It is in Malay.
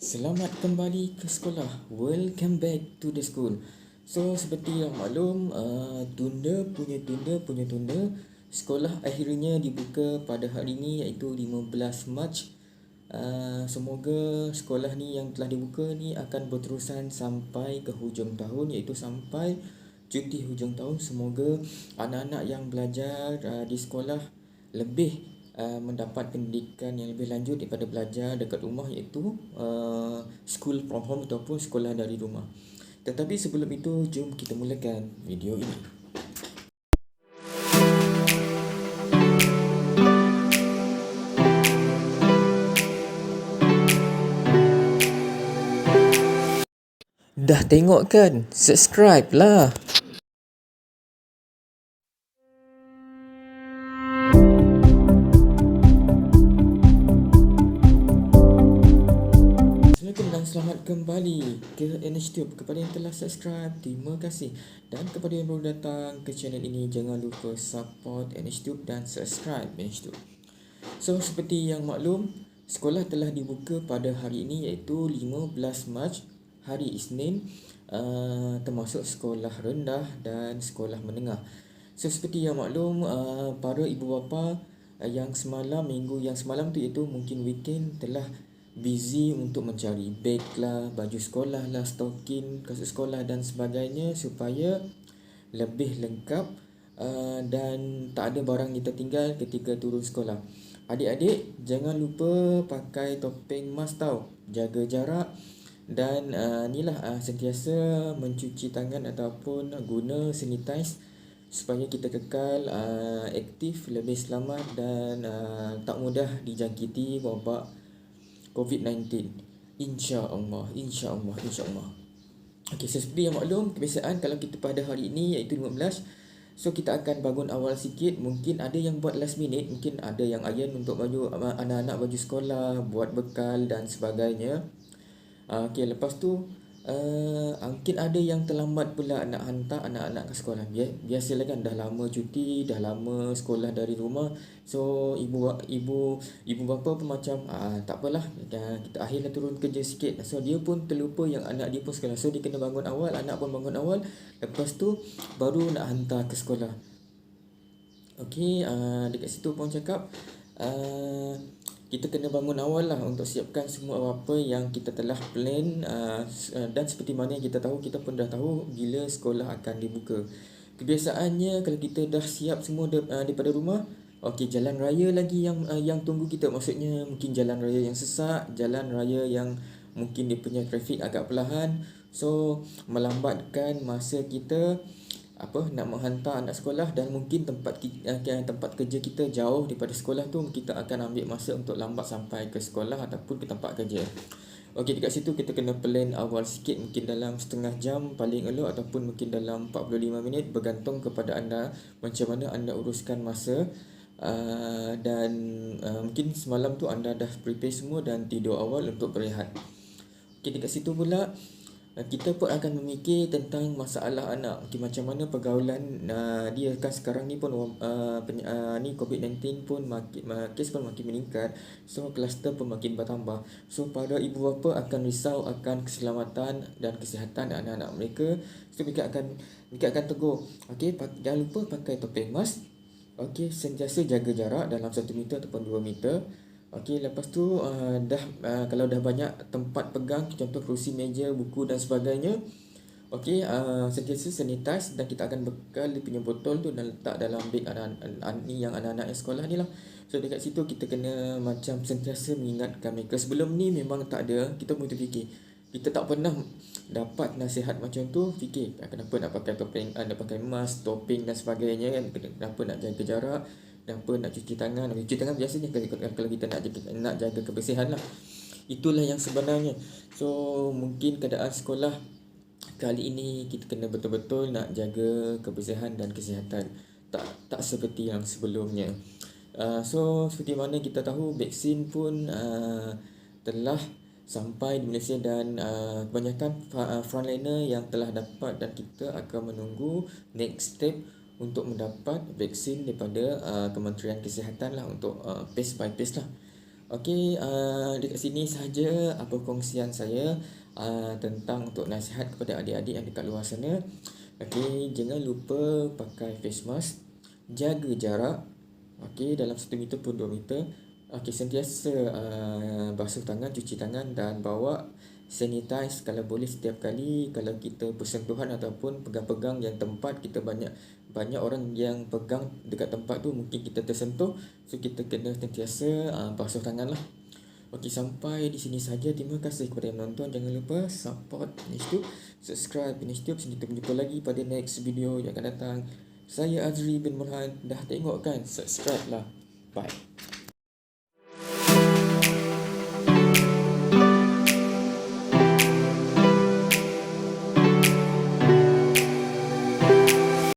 Selamat kembali ke sekolah. Welcome back to the school. So, seperti yang maklum, tunda. Sekolah akhirnya dibuka pada hari ini iaitu 15 Mac. Semoga sekolah ni yang telah dibuka ni akan berterusan sampai ke hujung tahun, iaitu sampai cuti hujung tahun. Semoga anak-anak yang belajar di sekolah lebih mendapat pendidikan yang lebih lanjut daripada belajar dekat rumah, iaitu school from home ataupun sekolah dari rumah. Tetapi sebelum itu, jom kita mulakan video ini. Dah tengok kan? Subscribe lah. Assalamualaikum dan selamat kembali ke NHTube. Kepada yang telah subscribe, terima kasih. Dan kepada yang baru datang ke channel ini, jangan lupa support NHTube dan subscribe NHTube. So, seperti yang maklum, sekolah telah dibuka pada hari ini iaitu 15 Mac, hari Isnin, termasuk sekolah rendah dan sekolah menengah. So, seperti yang maklum, para ibu bapa yang semalam, minggu yang semalam tu, iaitu mungkin weekend, telah busy untuk mencari beg lah, baju sekolah lah, stokin, kasut sekolah dan sebagainya supaya lebih lengkap dan tak ada barang yang tertinggal ketika turun sekolah. Adik-adik, jangan lupa pakai topeng mask tau, jaga jarak dan sentiasa mencuci tangan ataupun guna sanitize supaya kita kekal aktif, lebih selamat dan tak mudah dijangkiti wabak COVID-19. InsyaAllah. Okey, seperti yang maklum, kebiasaan kalau kita pada hari ini iaitu 15, so kita akan bangun awal sikit. Mungkin ada yang buat last minute, mungkin ada yang iron untuk baju anak-anak, baju sekolah, buat bekal dan sebagainya. Okey, lepas tu mungkin ada yang terlambat pula nak hantar anak-anak ke sekolah. Biasalah kan, dah lama cuti, dah lama sekolah dari rumah. So ibu bapa pun macam tak apalah, kita akhirnya turun kerja sikit. So dia pun terlupa yang anak dia pun sekolah. So dia kena bangun awal, anak pun bangun awal. Lepas tu baru nak hantar ke sekolah. Okey, dekat situ pun cakap kita kena bangun awal lah untuk siapkan semua apa yang kita telah plan dan seperti mana yang kita tahu, kita pun dah tahu bila sekolah akan dibuka. Kebiasaannya kalau kita dah siap semua daripada rumah, okey, jalan raya lagi yang tunggu kita. Maksudnya mungkin jalan raya yang sesak, jalan raya yang mungkin dia punya trafik agak perlahan. So melambatkan masa kita nak menghantar anak sekolah, dan mungkin tempat kerja kita jauh daripada sekolah tu, kita akan ambil masa untuk lambat sampai ke sekolah ataupun ke tempat kerja. Okey, dekat situ kita kena plan awal sikit, mungkin dalam setengah jam paling elok ataupun mungkin dalam 45 minit, bergantung kepada anda macam mana anda uruskan masa. Dan mungkin semalam tu anda dah prepare semua dan tidur awal untuk berehat. Okey, dekat situ pula kita pun akan memikir tentang masalah anak. Okay, macam mana pergaulan dia kan sekarang ni pun ni COVID-19 pun kes pun makin meningkat. So kluster pun makin bertambah. So para ibu bapa akan risau akan keselamatan dan kesihatan anak-anak mereka. So mereka akan tegur, okey, jangan lupa pakai topeng mask. Okey, sentiasa jaga jarak dalam 1 meter ataupun 2 meter. Okey, lepas tu kalau dah banyak tempat pegang, contoh kerusi, meja, buku dan sebagainya, okey, sentiasa sanitize dan kita akan bekal dia punya botol tu dan letak dalam beg anak-anak yang sekolah ni lah. So dekat situ kita kena macam sentiasa mengingatkan mereka. Sebelum ni memang tak ada, kita pun terfikir, kita tak pernah dapat nasihat macam tu. Fikir kenapa nak pakai topeng, nak pakai mask, topeng dan sebagainya kan, kenapa nak jaga jarak, kenapa nak cuci tangan. Cuci tangan biasanya kalau kita nak jaga kebersihan lah. Itulah yang sebenarnya. So mungkin keadaan sekolah kali ini kita kena betul-betul nak jaga kebersihan dan kesihatan. Tak seperti yang sebelumnya. So seperti mana kita tahu, vaksin pun telah sampai di Malaysia dan kebanyakan frontliner yang telah dapat, dan kita akan menunggu next step untuk mendapat vaksin daripada Kementerian Kesihatan lah, untuk pace by pace lah. Okey, dekat sini sahaja apa kongsian saya tentang untuk nasihat kepada adik-adik yang dekat luar sana. Okey, jangan lupa pakai face mask, jaga jarak. Okey, dalam 1 meter pun 2 meter. Okey, sentiasa basuh tangan, cuci tangan dan bawa sanitize kalau boleh setiap kali kalau kita bersentuhan ataupun pegang-pegang yang tempat kita banyak banyak orang yang pegang dekat tempat tu mungkin kita tersentuh, so kita kena sentiasa basuh tangan lah. Okey, sampai di sini saja. Terima kasih kepada yang menonton. Jangan lupa support Finish Tube, subscribe Finish Tube. Kita berjumpa lagi pada next video yang akan datang. Saya Azri bin Murhan. Dah tengok kan? Subscribe lah. Bye.